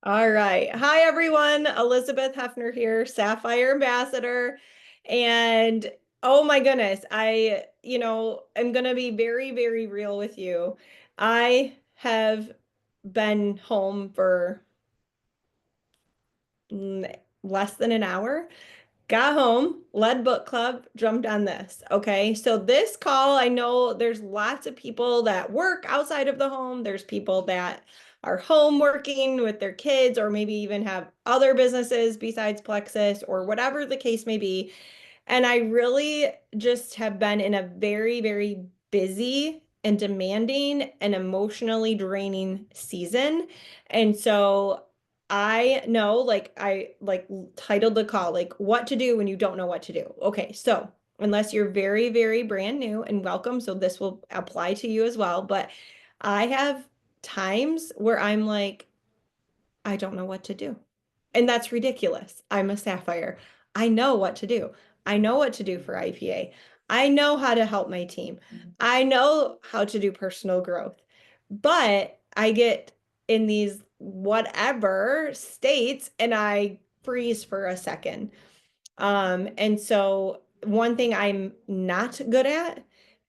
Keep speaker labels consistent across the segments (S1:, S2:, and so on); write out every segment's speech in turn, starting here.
S1: All right. Hi, everyone. Elizabeth Hefner here, Sapphire Ambassador. And oh my goodness, I'm going to be very, very real with you. I have been home for less than an hour. Got home, led book club, jumped on this. Okay. So this call, I know there's lots of people that work outside of the home. There's people that are home working with their kids, or maybe even have other businesses besides Plexus, or whatever the case may be. And I really just have been in a very, very busy and demanding and emotionally draining season. And so I know, I titled the call, like what to do when you don't know what to do. Okay, so unless you're very, very brand new, and welcome, so this will apply to you as well. But I have times where I'm like, I don't know what to do. And that's ridiculous. I'm a Sapphire. I know what to do. I know what to do for IPA. I know how to help my team. I know how to do personal growth. But I get in these whatever states and I freeze for a second. And so one thing I'm not good at,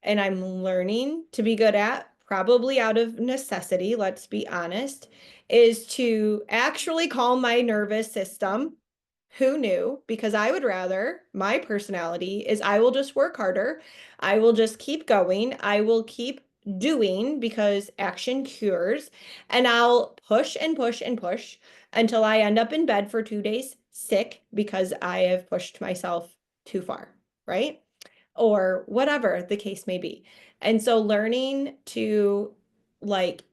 S1: and I'm learning to be good at, probably out of necessity, let's be honest, is to actually calm my nervous system. Who knew? Because I would rather, my personality is I will just work harder. I will just keep going. I will keep doing because action cures. And I'll push and push and push until I end up in bed for 2 days sick because I have pushed myself too far, right? Or whatever the case may be. And so learning to like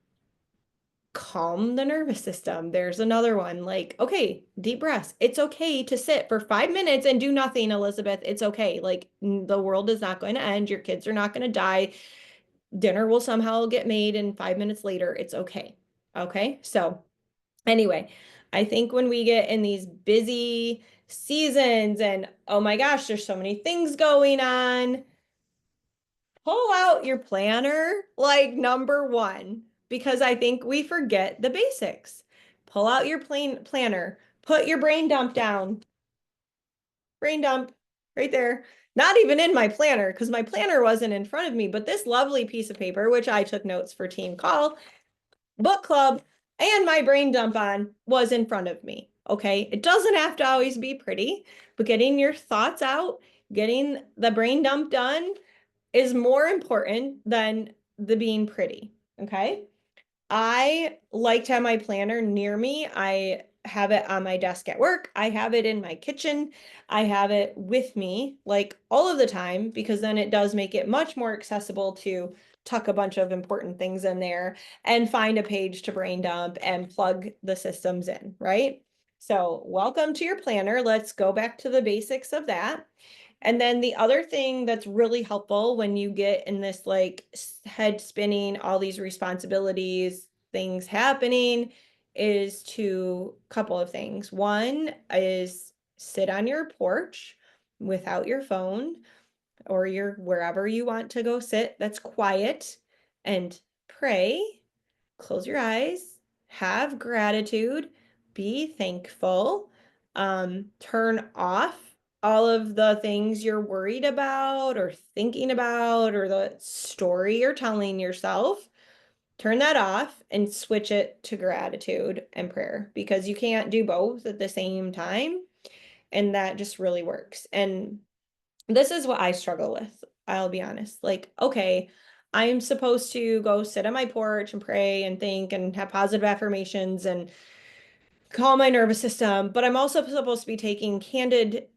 S1: calm the nervous system. There's another one like, okay, deep breaths. It's okay to sit for 5 minutes and do nothing, Elizabeth. It's okay. Like the world is not going to end. Your kids are not going to die. Dinner will somehow get made and 5 minutes later, it's okay. Okay. So anyway, I think when we get in these busy seasons and oh my gosh, there's so many things going on, pull out your planner, like number one, because I think we forget the basics. Pull out your planner, put your brain dump down, brain dump right there. Not even in my planner because my planner wasn't in front of me, but this lovely piece of paper, which I took notes for team call, book club, and my brain dump on was in front of me. Okay. It doesn't have to always be pretty, but getting your thoughts out, getting the brain dump done is more important than the being pretty. Okay. I like to have my planner near me. I have it on my desk at work. I have it in my kitchen. I have it with me like all of the time because then it does make it much more accessible to tuck a bunch of important things in there and find a page to brain dump and plug the systems in, right? So, welcome to your planner. Let's go back to the basics of that. And then the other thing that's really helpful when you get in this like head spinning, all these responsibilities, things happening, is to couple of things. One is sit on your porch without your phone or your wherever you want to go sit that's quiet and pray, close your eyes, have gratitude, be thankful, turn off all of the things you're worried about or thinking about or the story you're telling yourself. Turn that off and switch it to gratitude and prayer because you can't do both at the same time. And that just really works. And this is what I struggle with. I'll be honest. Like, okay, I'm supposed to go sit on my porch and pray and think and have positive affirmations and calm my nervous system, but I'm also supposed to be taking candid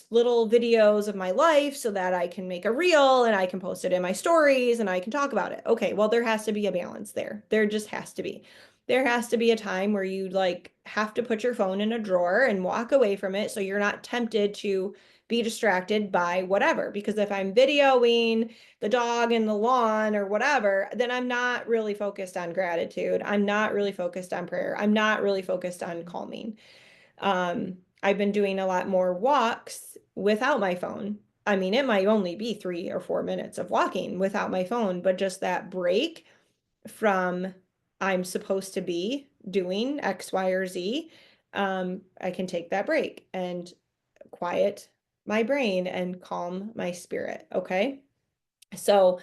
S1: little videos of my life so that I can make a reel and I can post it in my stories and I can talk about it. Okay, well, there has to be a balance there. There just has to be. There has to be a time where you like have to put your phone in a drawer and walk away from it so you're not tempted to be distracted by whatever. Because if I'm videoing the dog in the lawn or whatever, then I'm not really focused on gratitude. I'm not really focused on prayer. I'm not really focused on calming. I've been doing a lot more walks without my phone. I mean, it might only be 3 or 4 minutes of walking without my phone, but just that break from I'm supposed to be doing X, Y, or Z, I can take that break and quiet my brain and calm my spirit. Okay. So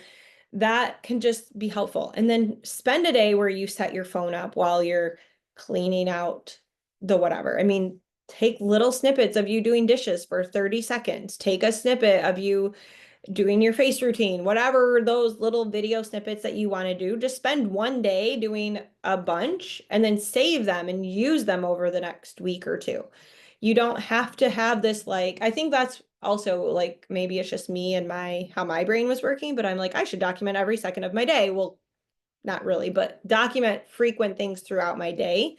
S1: that can just be helpful. And then spend a day where you set your phone up while you're cleaning out the whatever. I mean, take little snippets of you doing dishes for 30 seconds. Take a snippet of you doing your face routine, whatever those little video snippets that you want to do. Just spend one day doing a bunch and then save them and use them over the next week or two. You don't have to have this, like, I think that's also like maybe it's just me and my how my brain was working, but I'm like, I should document every second of my day. Well, not really, but document frequent things throughout my day,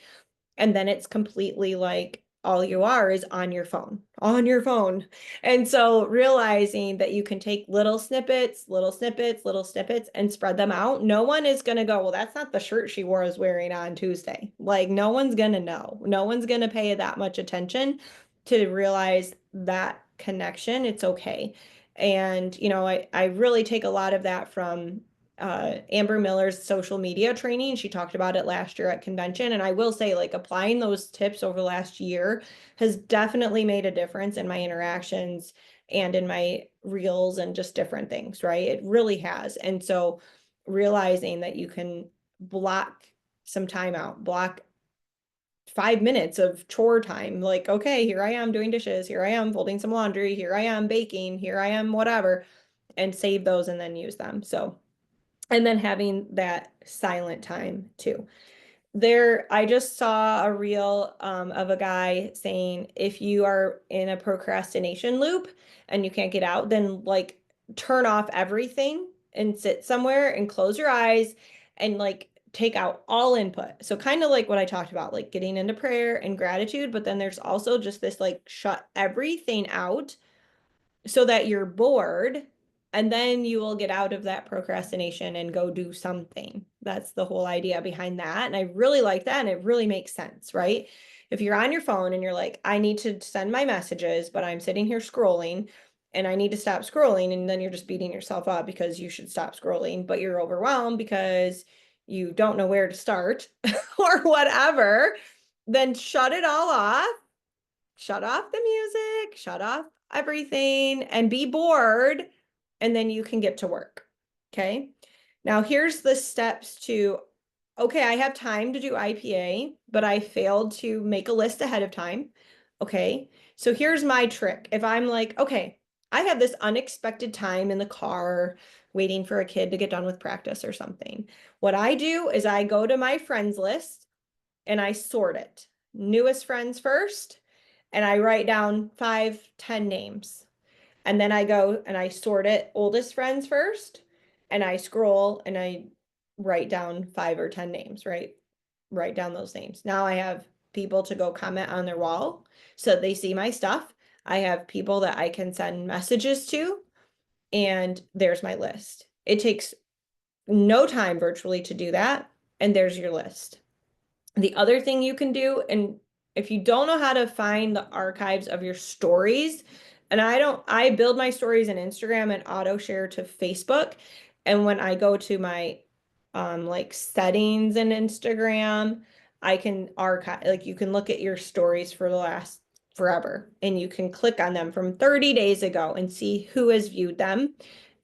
S1: and then it's completely like all you are is on your phone, on your phone. And so realizing that you can take little snippets, little snippets, little snippets and spread them out. No one is going to go, well, that's not the shirt she was wearing on Tuesday. Like no one's going to know. No one's going to pay that much attention to realize that connection. It's okay. And, you know, I really take a lot of that from Amber Miller's social media training. She talked about it last year at convention. And I will say, like, applying those tips over the last year has definitely made a difference in my interactions and in my reels and just different things, right? It really has. And so realizing that you can block some time out, block 5 minutes of chore time. Like, okay, here I am doing dishes. Here I am folding some laundry. Here I am baking. Here I am, whatever, and save those and then use them. So and then having that silent time too. I just saw a reel of a guy saying if you are in a procrastination loop and you can't get out, then like turn off everything and sit somewhere and close your eyes and like take out all input. So kind of like what I talked about, like getting into prayer and gratitude, but then there's also just this like shut everything out so that you're bored, and then you will get out of that procrastination and go do something. That's the whole idea behind that. And I really like that. And it really makes sense, right? If you're on your phone and you're like, I need to send my messages, but I'm sitting here scrolling and I need to stop scrolling. And then you're just beating yourself up because you should stop scrolling, but you're overwhelmed because you don't know where to start or whatever, then shut it all off, shut off the music, shut off everything, and be bored, and then you can get to work. Okay. Now, here's the steps to, okay, I have time to do IPA, but I failed to make a list ahead of time. Okay. So here's my trick. If I'm like, okay, I have this unexpected time in the car waiting for a kid to get done with practice or something. What I do is I go to my friends list and I sort it. Newest friends first, and I write down 5, 10 names. And then I go and I sort it oldest friends first, and I scroll and I write down 5 or 10 names, right? Write down those names. Now I have people to go comment on their wall so they see my stuff. I have people that I can send messages to, and there's my list. It takes no time virtually to do that, and there's your list. The other thing you can do, and if you don't know how to find the archives of your stories, and I build my stories in Instagram and auto share to Facebook. And when I go to my like settings in Instagram, I can archive, like you can look at your stories for the last forever and you can click on them from 30 days ago and see who has viewed them.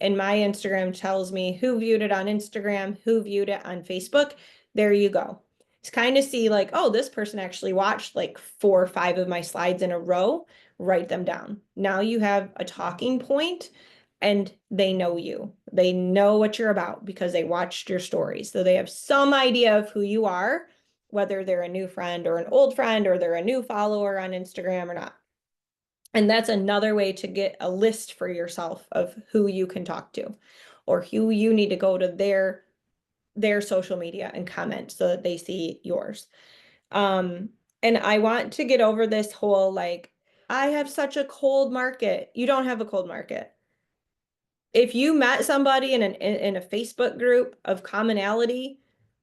S1: And my Instagram tells me who viewed it on Instagram, who viewed it on Facebook. There you go. To kind of see like, oh, this person actually watched like 4 or 5 of my slides in a row, write them down. Now you have a talking point and they know you. They know what you're about because they watched your stories. So they have some idea of who you are, whether they're a new friend or an old friend or they're a new follower on Instagram or not. And that's another way to get a list for yourself of who you can talk to or who you need to go to their social media and comment so that they see yours. And I want to get over this whole like, I have such a cold market. You don't have a cold market. If you met somebody in a Facebook group of commonality,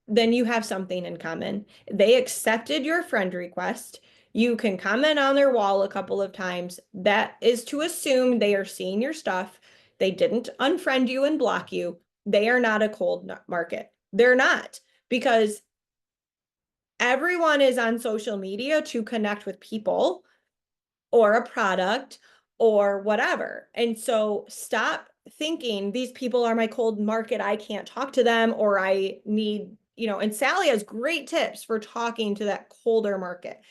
S1: then you have something in common. They accepted your friend request. You can comment on their wall a couple of times. That is to assume they are seeing your stuff. They didn't unfriend you and block you. They are not a cold market. They're not, because Everyone is on social media to connect with people or a product or whatever. And so stop thinking these people are my cold market. I can't talk to them or I need, and Sally has great tips for talking to that colder market.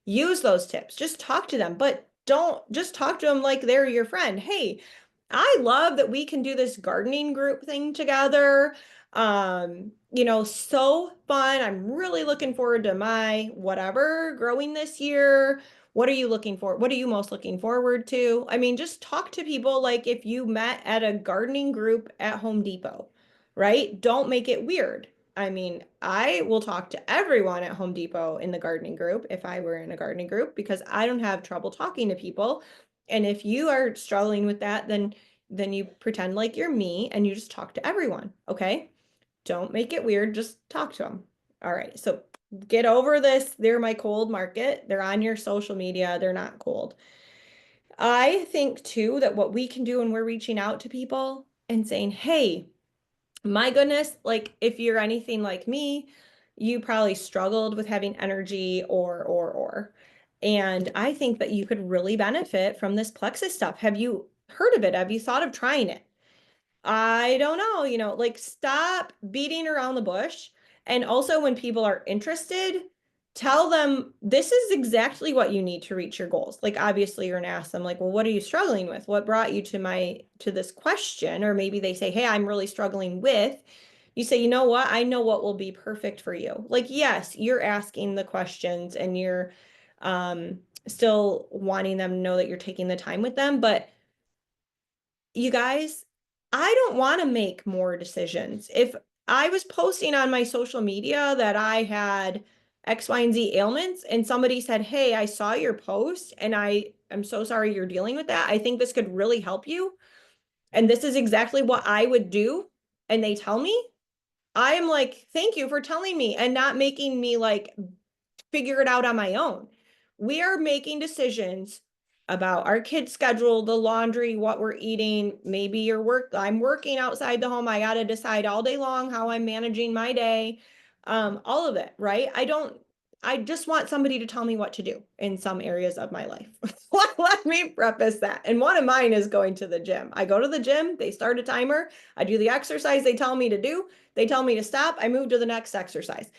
S1: Use those tips. Just talk to them, but don't just talk to them like they're your friend. Hey, I love that we can do this gardening group thing together. So fun. I'm really looking forward to my whatever growing this year. What are you looking for? What are you most looking forward to? I mean, just talk to people like if you met at a gardening group at Home Depot, right? Don't make it weird. I mean, I will talk to everyone at Home Depot in the gardening group if I were in a gardening group because I don't have trouble talking to people. And if you are struggling with that, then you pretend like you're me and you just talk to everyone, okay? Don't make it weird, just talk to them. All right, so get over this. They're my cold market. They're on your social media. They're not cold. I think too that what we can do when we're reaching out to people and saying, hey, my goodness, like if you're anything like me, you probably struggled with having energy or. And I think that you could really benefit from this Plexus stuff. Have you heard of it? Have you thought of trying it? I don't know, like stop beating around the bush. And also, when people are interested, tell them this is exactly what you need to reach your goals. Like, obviously, you're gonna ask them, like, well, what are you struggling with? What brought you to this question? Or maybe they say, hey, I'm really struggling with. You say, you know what? I know what will be perfect for you. Like, yes, you're asking the questions and you're still wanting them to know that you're taking the time with them, but you guys, I don't want to make more decisions. If I was posting on my social media that I had X, Y, and Z ailments, and somebody said, hey, I saw your post and I'm so sorry you're dealing with that. I think this could really help you. And this is exactly what I would do. And they tell me, I am like, thank you for telling me and not making me like figure it out on my own. We are making decisions about our kids' schedule, the laundry, what we're eating, maybe I'm working outside the home. I got to decide all day long how I'm managing my day. All of it, right? I just want somebody to tell me what to do in some areas of my life. Let me preface that. And one of mine is going to the gym. I go to the gym, they start a timer, I do the exercise they tell me to do, they tell me to stop, I move to the next exercise.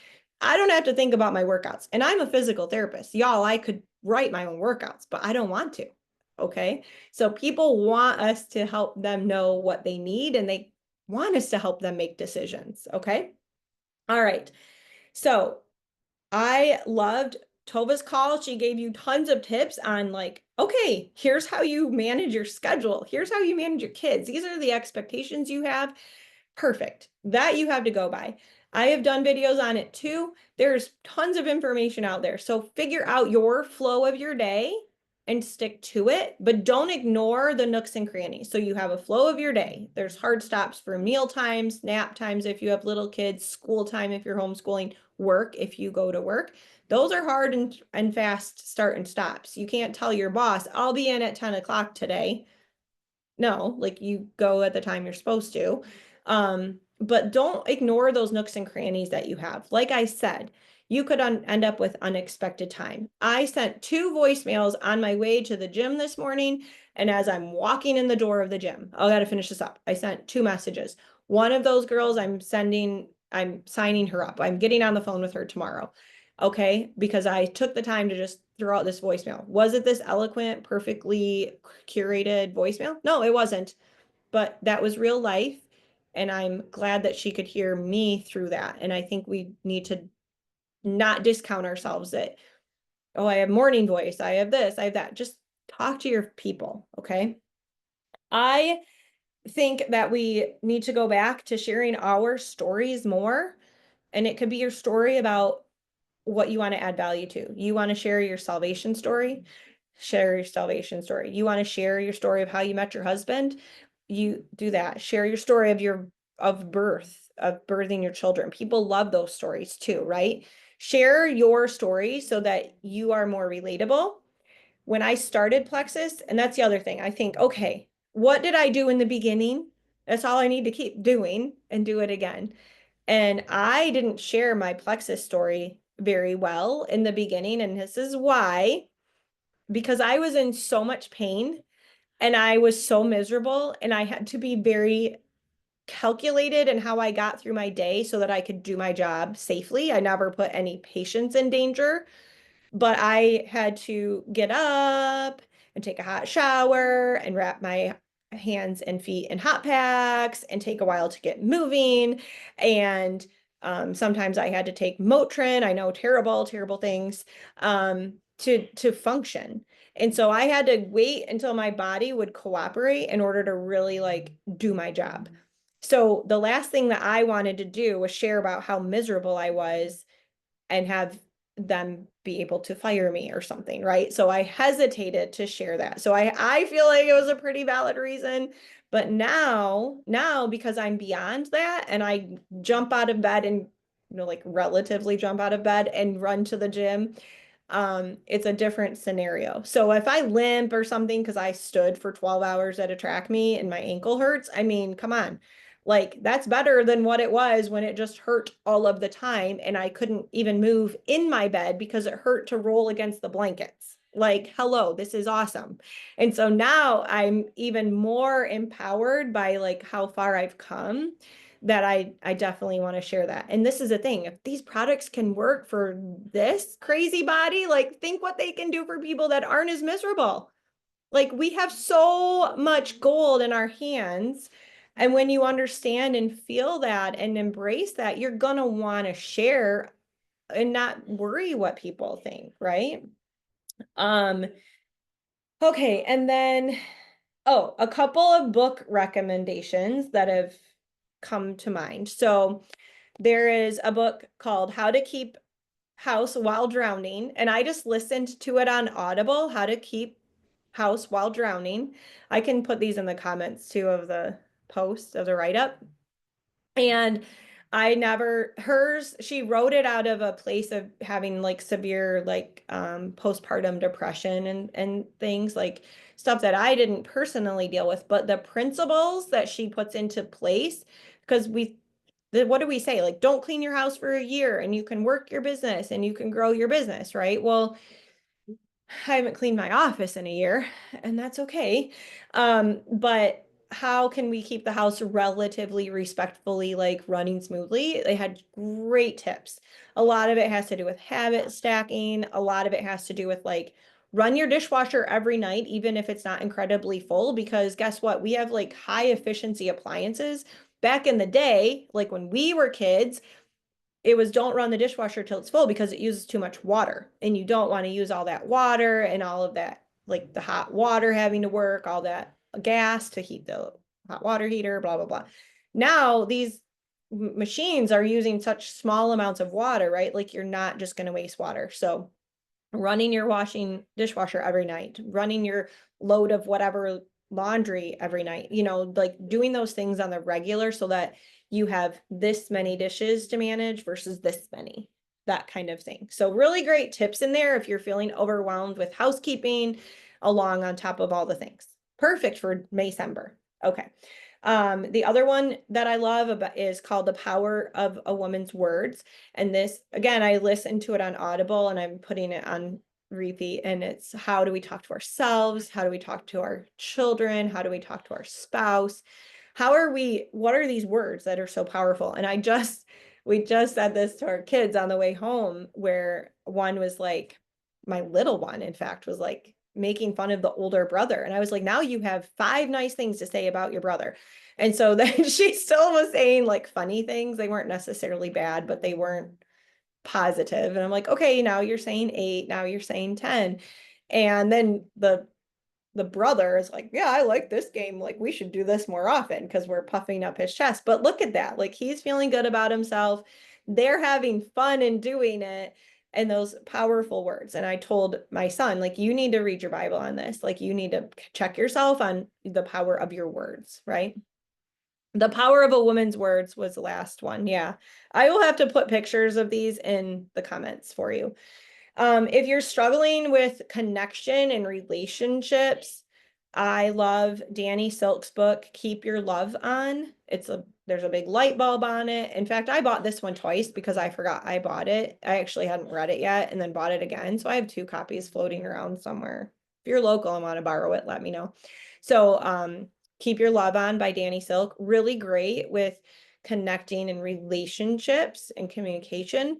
S1: I don't have to think about my workouts. And I'm a physical therapist. Y'all, I could write my own workouts, but I don't want to. Okay. So people want us to help them know what they need and they want us to help them make decisions. Okay. All right. So I loved Tova's call. She gave you tons of tips on like, okay, here's how you manage your schedule. Here's how you manage your kids. These are the expectations you have. Perfect. That you have to go by. I have done videos on it too. There's tons of information out there. So figure out your flow of your day and stick to it, but don't ignore the nooks and crannies. So you have a flow of your day. There's hard stops for meal times, nap times if you have little kids, school time if you're homeschooling, work if you go to work. Those are hard and fast start and stops. You can't tell your boss, I'll be in at 10 o'clock today. No, like you go at the time you're supposed to. But don't ignore those nooks and crannies that you have. Like I said, you could end up with unexpected time. I sent 2 voicemails on my way to the gym this morning. And as I'm walking in the door of the gym, I got to finish this up. I sent 2 messages. One of those girls I'm signing her up. I'm getting on the phone with her tomorrow. Okay. Because I took the time to just throw out this voicemail. Was it this eloquent, perfectly curated voicemail? No, it wasn't. But that was real life. And I'm glad that she could hear me through that. And I think we need to not discount ourselves that, oh, I have morning voice. I have this, I have that. Just talk to your people. Okay. I think that we need to go back to sharing our stories more. And it could be your story about what you want to add value to. You want to share your salvation story? Share your salvation story. You want to share your story of how you met your husband? You do that. Share your story of birth, of birthing your children. People love those stories too, right? Share your story so that you are more relatable. When I started Plexus, and that's the other thing, I think, okay, what did I do in the beginning? That's all I need to keep doing and do it again. And I didn't share my Plexus story very well in the beginning. And this is why, because I was in so much pain and I was so miserable and I had to be very calculated in how I got through my day so that I could do my job safely. I never put any patients in danger, but I had to get up and take a hot shower and wrap my hands and feet in hot packs and take a while to get moving. And sometimes I had to take Motrin. I know terrible, terrible things to function. And so I had to wait until my body would cooperate in order to really like do my job. So the last thing that I wanted to do was share about how miserable I was and have them be able to fire me or something, right? So I hesitated to share that. So I feel like it was a pretty valid reason. But now because I'm beyond that and I jump out of bed and like relatively jump out of bed and run to the gym, it's a different scenario. So if I limp or something because I stood for 12 hours at a track meet and my ankle hurts, I mean, come on. Like that's better than what it was when it just hurt all of the time and I couldn't even move in my bed because it hurt to roll against the blankets. Like, hello, this is awesome. And so now I'm even more empowered by like how far I've come that I definitely want to share that. And this is the thing, if these products can work for this crazy body, like think what they can do for people that aren't as miserable. Like we have so much gold in our hands. And when you understand and feel that and embrace that, you're going to want to share and not worry what people think, right? Um, okay, and then a couple of book recommendations that have come to mind. So there is a book called How to Keep House While Drowning, and I just listened to it on Audible, How to Keep House While Drowning. I can put these in the comments too of the post of the write-up. And I never, hers, she wrote it out of a place of having like severe like postpartum depression and things like stuff that I didn't personally deal with, but the principles that she puts into place, because what do we say? Like, don't clean your house for a year and you can work your business and you can grow your business, right? Well, I haven't cleaned my office in a year, and that's okay. But how can we keep the house relatively respectfully, like running smoothly? They had great tips. A lot of it has to do with habit stacking. A lot of it has to do with like run your dishwasher every night, even if it's not incredibly full, because guess what? We have like high efficiency appliances. Back in the day, like when we were kids, it was don't run the dishwasher till it's full because it uses too much water and you don't want to use all that water and all of that, like the hot water having to work, all that gas to heat the hot water heater, blah, blah, blah. Now these machines are using such small amounts of water, right? Like you're not just going to waste water. So running your washing dishwasher every night, running your load of whatever laundry every night, like doing those things on the regular so that you have this many dishes to manage versus this many, that kind of thing. So really great tips in there if you're feeling overwhelmed with housekeeping along on top of all the things. Perfect for Maycember. Okay. The other one that I love about is called The Power of a Woman's Words. And this, again, I listened to it on Audible and I'm putting it on repeat. And it's how do we talk to ourselves? How do we talk to our children? How do we talk to our spouse? What are these words that are so powerful? And we just said this to our kids on the way home, where one was like, my little one, in fact, was like making fun of the older brother. And I was like, now you have 5 nice things to say about your brother. And so then she still was saying like funny things. They weren't necessarily bad, but they weren't positive. And I'm like, okay, now you're saying 8, now you're saying 10. And then the brother is like, yeah, I like this game. Like we should do this more often because we're puffing up his chest. But look at that. Like he's feeling good about himself. They're having fun in doing it. And those powerful words. And I told my son, like, you need to read your Bible on this. Like you need to check yourself on the power of your words, right? The Power of a Woman's Words was the last one. Yeah. I will have to put pictures of these in the comments for you. If you're struggling with connection and relationships, I love Danny Silk's book, Keep Your Love On. There's a big light bulb on it. In fact, I bought this one twice because I forgot I bought it. I actually hadn't read it yet and then bought it again. So I have two copies floating around somewhere. If you're local and want to borrow it, let me know. So, Keep Your Love On by Danny Silk, really great with connecting and relationships and communication,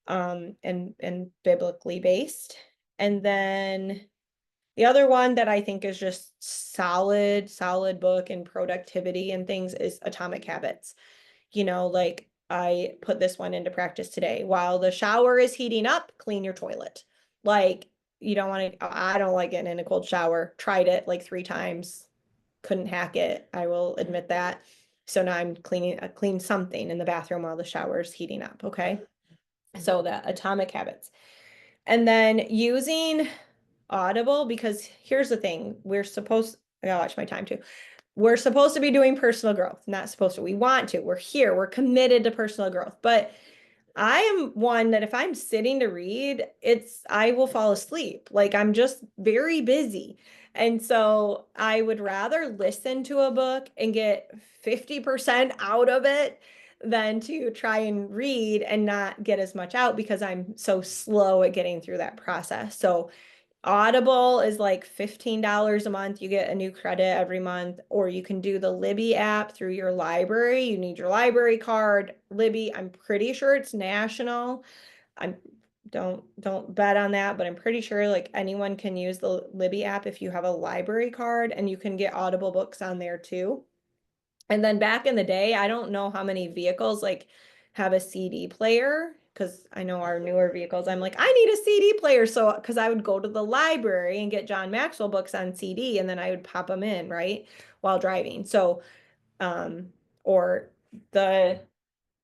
S1: and biblically based. And then the other one that I think is just solid book and productivity and things is Atomic Habits. Like I put this one into practice today. While the shower is heating up, clean your toilet. Like you don't want to, I don't like getting in a cold shower. Tried it like 3 times, couldn't hack it. I will admit that. So now I'm clean something in the bathroom while the shower is heating up. Okay. So that Atomic Habits. And then using Audible, because here's the thing, I gotta watch my time too. We're supposed to be doing personal growth, not supposed to. We want to. We're here. We're committed to personal growth. But I am one that if I'm sitting to read, I will fall asleep. Like I'm just very busy. And so I would rather listen to a book and get 50% out of it than to try and read and not get as much out because I'm so slow at getting through that process. So Audible is like $15 a month. You get a new credit every month, or you can do the Libby app through your library. You need your library card. Libby, I'm pretty sure it's national. I'm don't bet on that, but I'm pretty sure like anyone can use the Libby app if you have a library card, and you can get Audible books on there too. And then back in the day, I don't know how many vehicles like have a CD player because I know our newer vehicles, I'm like, I need a CD player. So, because I would go to the library and get John Maxwell books on CD and then I would pop them in, right, while driving. So, um, or the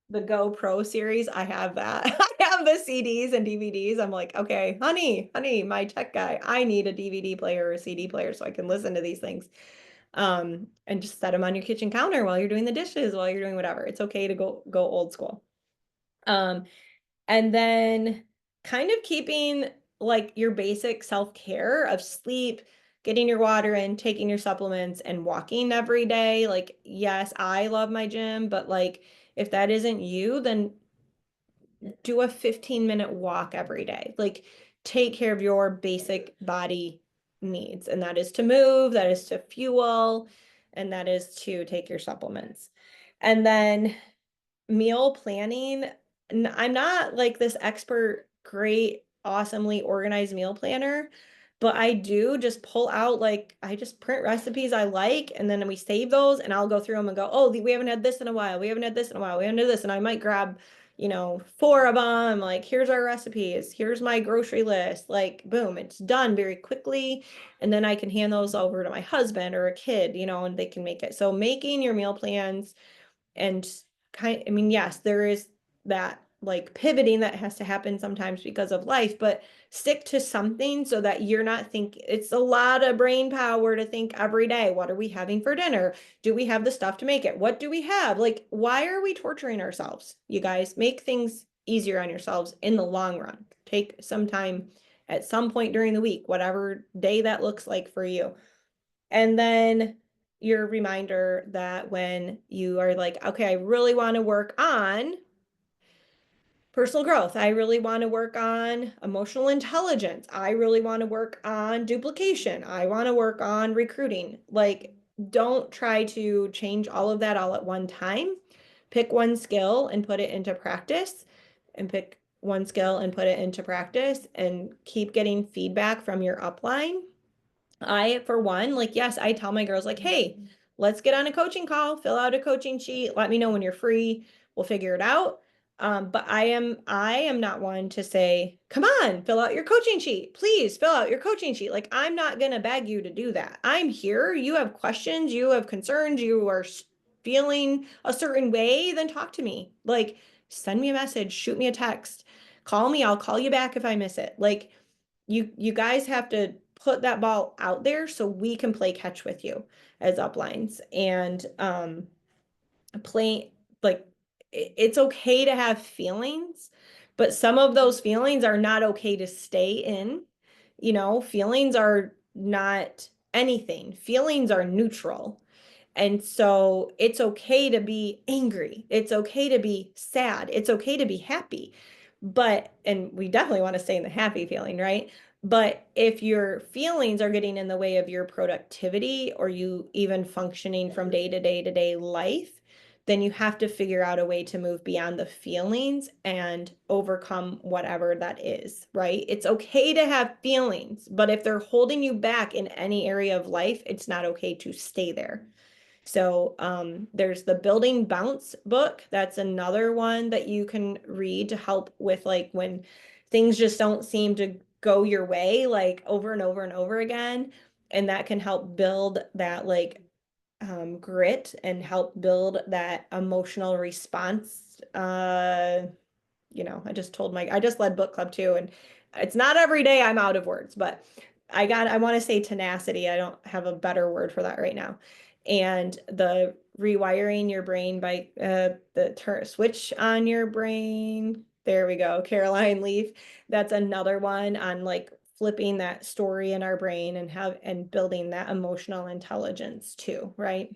S1: the GoPro series, I have that. I have the CDs and DVDs. I'm like, okay, honey, my tech guy, I need a DVD player or a CD player so I can listen to these things. And just set them on your kitchen counter while you're doing the dishes, while you're doing whatever. It's okay to go old school. Um, and then kind of keeping like your basic self-care of sleep, getting your water in, taking your supplements, and walking every day. Like, yes, I love my gym, but like if that isn't you, then do a 15-minute walk every day. Like take care of your basic body needs. And that is to move, that is to fuel, and that is to take your supplements. And then meal planning. I'm not like this expert, great, awesomely organized meal planner, but I do just pull out like I just print recipes I like, and then we save those, and I'll go through them and go, oh, we haven't had this in a while. We haven't had this in a while. We haven't had this, and I might grab, 4 of them. Like, here's our recipes. Here's my grocery list. Like, boom, it's done very quickly, and then I can hand those over to my husband or a kid, and they can make it. So making your meal plans and I mean, yes, there is that like pivoting that has to happen sometimes because of life, but stick to something so that you're not it's a lot of brain power to think every day, what are we having for dinner? Do we have the stuff to make it? What do we have? Like, why are we torturing ourselves? You guys, make things easier on yourselves in the long run. Take some time at some point during the week, whatever day that looks like for you. And then your reminder that when you are like, okay, I really want to work on personal growth. I really want to work on emotional intelligence. I really want to work on duplication. I want to work on recruiting. Like, don't try to change all of that all at one time. Pick one skill and put it into practice, and pick one skill and put it into practice, and keep getting feedback from your upline. For one, like, yes, I tell my girls, like, hey, let's get on a coaching call, fill out a coaching sheet, let me know when you're free, we'll figure it out. But I am not one to say, come on, fill out your coaching sheet. Please fill out your coaching sheet. Like, I'm not gonna beg you to do that. I'm here. You have questions, you have concerns, you are feeling a certain way, then talk to me. Like, send me a message, shoot me a text, call me, I'll call you back if I miss it. Like, you guys have to put that ball out there so we can play catch with you as uplines, and play like it's okay to have feelings, but some of those feelings are not okay to stay in. Feelings are not anything. Feelings are neutral. And so it's okay to be angry. It's okay to be sad. It's okay to be happy. But, and we definitely want to stay in the happy feeling, right? But if your feelings are getting in the way of your productivity or you even functioning from day to day life, then you have to figure out a way to move beyond the feelings and overcome whatever that is, right? It's okay to have feelings, but if they're holding you back in any area of life, it's not okay to stay there. So there's the Building Bounce book. That's another one that you can read to help with like when things just don't seem to go your way, like over and over and over again. And that can help build that like grit and help build that emotional response. I just led book club too, and it's not every day I'm out of words, but I want to say tenacity. I don't have a better word for that right now. And the rewiring your brain by the switch on your brain. There we go. Caroline Leaf. That's another one on like flipping that story in our brain and building that emotional intelligence too, right?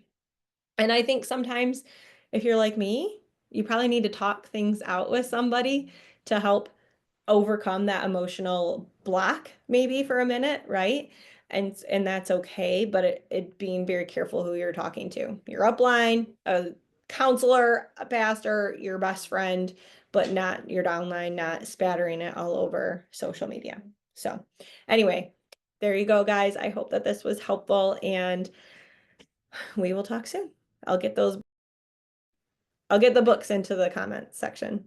S1: And I think sometimes if you're like me, you probably need to talk things out with somebody to help overcome that emotional block maybe for a minute, right? And that's okay, but it being very careful who you're talking to. Your upline, a counselor, a pastor, your best friend, but not your downline, not spattering it all over social media. So anyway, there you go, guys. I hope that this was helpful and we will talk soon. I'll get the books into the comment section.